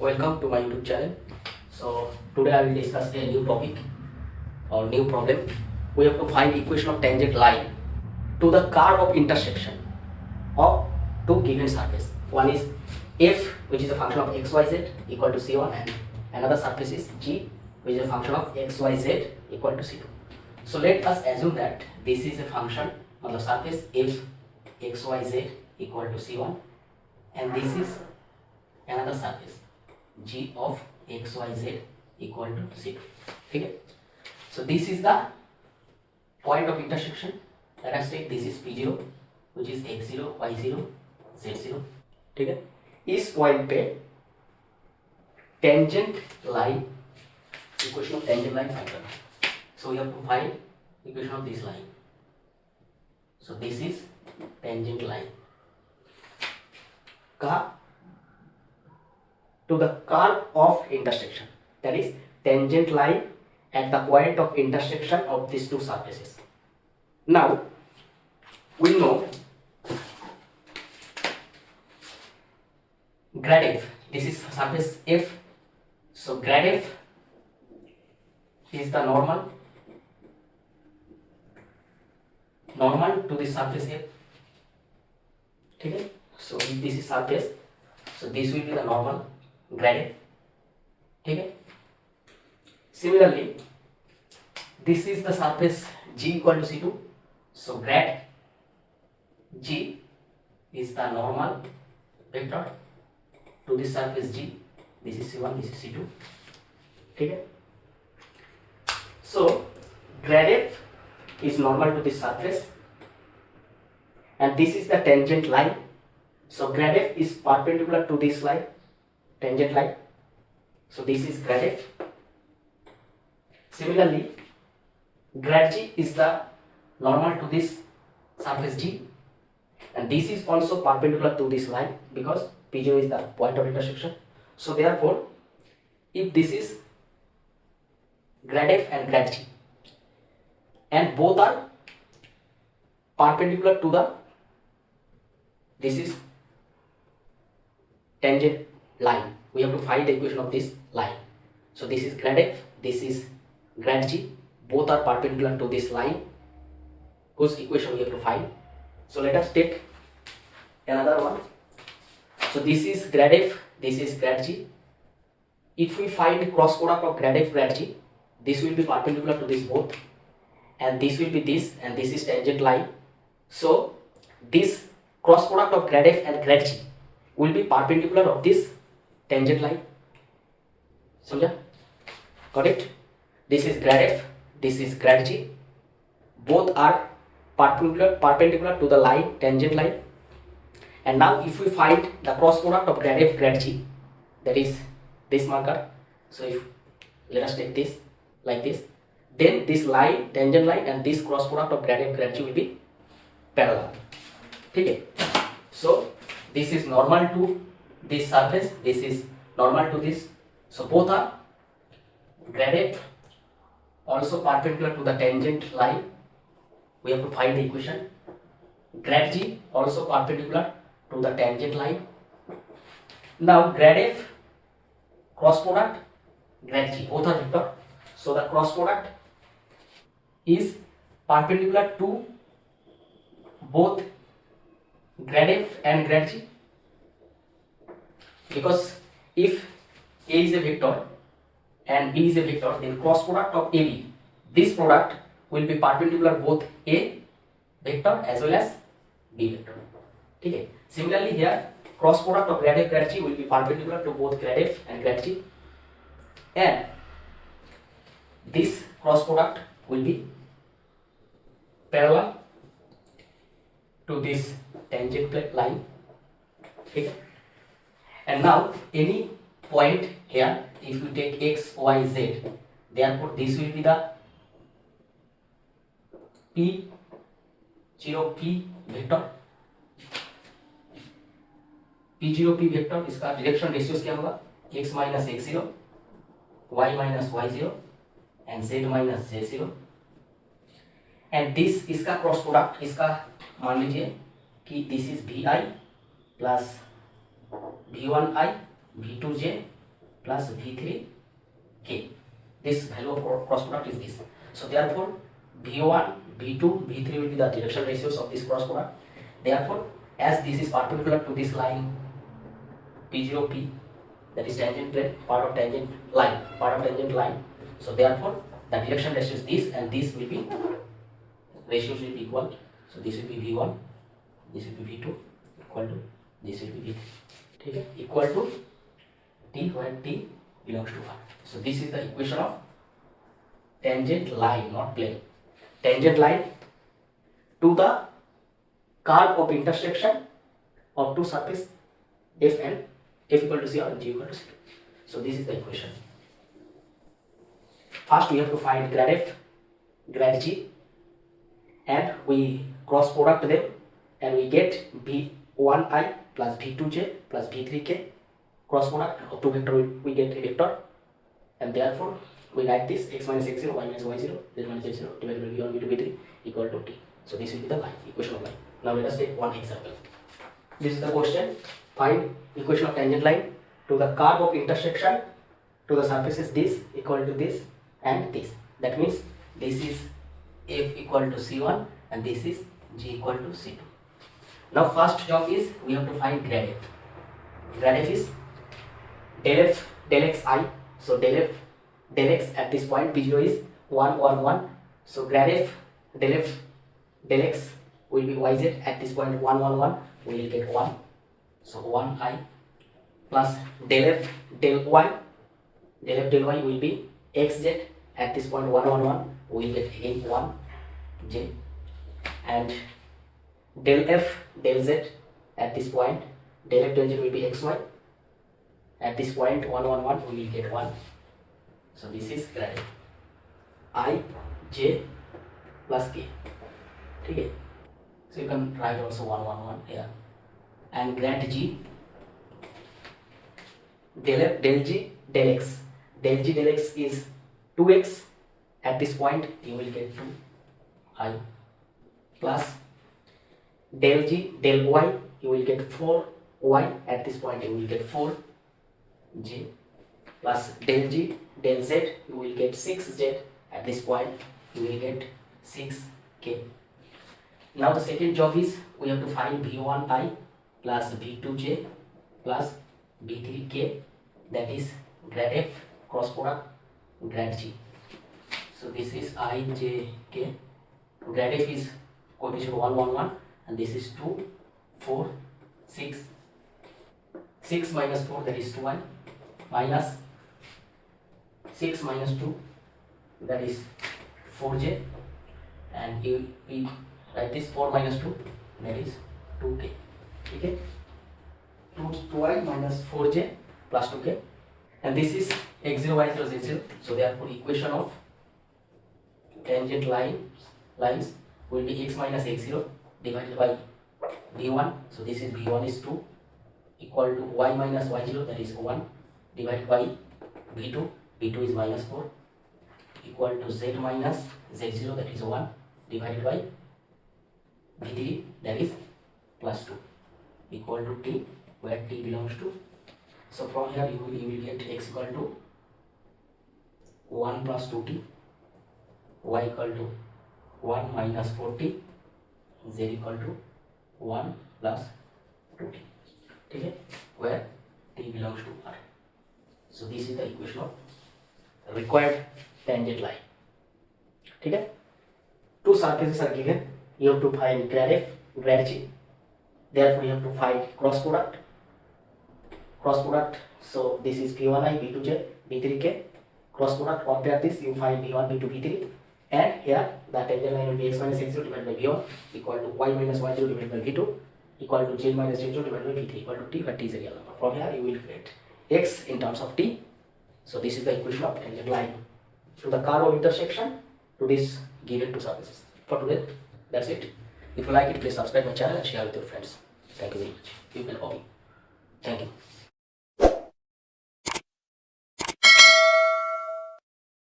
Welcome to my YouTube channel. So today I will discuss a new topic or new problem. We have to find equation of tangent line to the curve of intersection of two given surface. One is f, which is a function of xyz equal to c1, and another surface is g, which is a function of xyz equal to c2. So let us assume that this is a function on the surface f xyz equal to c1, and this is another surface g of xyz equal to c2. Okay, so this is the point of intersection. Let us take this is p0, which is x0 y0 z0. ठीक है, इस point पे tangent line, equation of tangent line find करना. So we have to find equation of this line. So this is tangent line का to the curve of intersection, that is tangent line at the point of intersection of these two surfaces. Now we know grad f, this is surface f, so grad f is the normal to this surface f. ठीक है, so if this is surface, so this will be the normal grad f. ठीक है, similarly this is the surface g equal to c2, so grad g is the normal vector to this surface g. This is c1, this is c2. ठीक है, so grad f is normal to this surface and this is the tangent line. So grad f is perpendicular to this line, tangent line. So this is grad f. Similarly, grad g is the normal to this surface g, and this is also perpendicular to this line because p0 is the point of intersection. So therefore, if this is grad f and grad g, and both are perpendicular to the, this is tangent line, we have to find the equation of this line. So this is grad f, this is grad g, both are perpendicular to this line whose equation we have to find. So let us take another one. So this is grad f, this is grad g. If we find cross product of grad f grad g, this will be perpendicular to this both, and this will be this, and this is tangent line. So this cross product of grad f and grad g will be perpendicular of this tangent line. समझा? Got it? This is grad f, this is grad g. Both are perpendicular to the line, tangent line. And now if we find the cross product of grad f grad g, that is this marker. So if let us take this like this, then this line, tangent line, and this cross product of grad f grad g will be parallel. ठीक है? So this is normal to this surface, this is normal to this, so both are grad f also perpendicular to the tangent line. We have to find the equation. Grad g also perpendicular to the tangent line. Now grad f cross product grad g, both are vector, so the cross product is perpendicular to both grad f and grad g, because if a is a vector and b is a vector, then cross product of ab, this product will be perpendicular both a vector as well as b vector. ठीक है, similarly here cross product of grad f grad g will be perpendicular to both grad f and grad g, and this cross product will be parallel to this tangent line. ठीक है, and now any point here, if you take x y z, therefore this will be the p0p vector. p0p vector, इसका direction ratios क्या होगा? x minus x0, y minus y0 and z minus z0. And this इसका cross product, इसका मान लीजिए कि this is vi plus v1i v2j plus V3k. This value of cross product is this. So therefore V1, V2, V3 will be the direction ratios of this cross product. Therefore, as this is perpendicular to this line P0P, that is tangent plane, part of tangent line. So therefore, the direction ratio is this, and this will be ratios will be equal. So this will be V1, this will be V2, equal to this will be V3. Okay, equal to T where T belongs to R. So this is the equation of tangent line, not plane. Tangent line to the curve of intersection of two surfaces F and F equal to C or G equal to C. So this is the equation. First we have to find grad F, grad G, and we cross product them, and we get V1I plus V2J plus V3K. Cross product of two vector we get a vector, and therefore we write this x minus x0, y minus y0, z minus z0 divided by v1, v2, v3 equal to t. So this will be the line, equation of line. Now let us take one example. This is the question. Find equation of tangent line to the curve of intersection to the surfaces this equal to this and this. That means this is f equal to c1 and this is g equal to c2. Now first job is we have to find grad f. Grad f is del f del xi. So del f del x at this point p0 is 1 1 1. So grad f del x will be yz at this point 1 1 1. We will get 1. So 1I plus del f del y will be xz at this point 1 1 1. We will get again 1 j, and del f del z at this point del f del z will be xy at this point 1 1 1. We will get 1. So this is grad f. I j plus k. Okay. So you can write also 1 1 1 here. And grad g del f del g del x. Del g del x is 2x. At this point you will get 2i plus del g del y you will get 4y. At this point you will get 4j plus del g del z you will get 6z. At this point you will get 6k. Now the second job is we have to find v1i plus v2j plus v3k, that is grad f cross product grad g. So this is I j k. Grad f is coefficient 1 1 1 and this is 2 4 6. 6 minus 4, that is 2i, minus 6 minus 2, that is 4j, and we write this 4 minus 2, that is 2k. Okay, 2i minus 4j plus 2k, and this is x0 y0 z0. So therefore equation of tangent lines will be x minus x0 divided by v1. So this is v1 is 2 equal to y minus y0, that is 1, divided by v2. v2 is minus 4 equal to z minus z0, that is 1, divided by v3, that is plus 2, equal to t where t belongs to. So from here you will get x equal to 1 plus 2t, y equal to 1 minus 4t, z equal to 1 plus 2t. Okay, where t belongs to r. So this is the equation of required tangent line. Okay, two surfaces are given. You have to find grad f, grad g. Therefore you have to find cross product. So this is v1i, v2j, v3k. Cross product, compare this, you find v1, v2, v3, and here the tangent line will be x minus x0 divided by v1 equal to y minus y0 divided by v2 equal to z minus z0 divided by v3 equal to t, where t is a real number. From here you will get x in terms of t. So this is the equation of tangent line to the curve of intersection to this given two surfaces. For today, that's it. If you like it, please subscribe my channel and share with your friends. Thank you very much. You can copy. Thank you.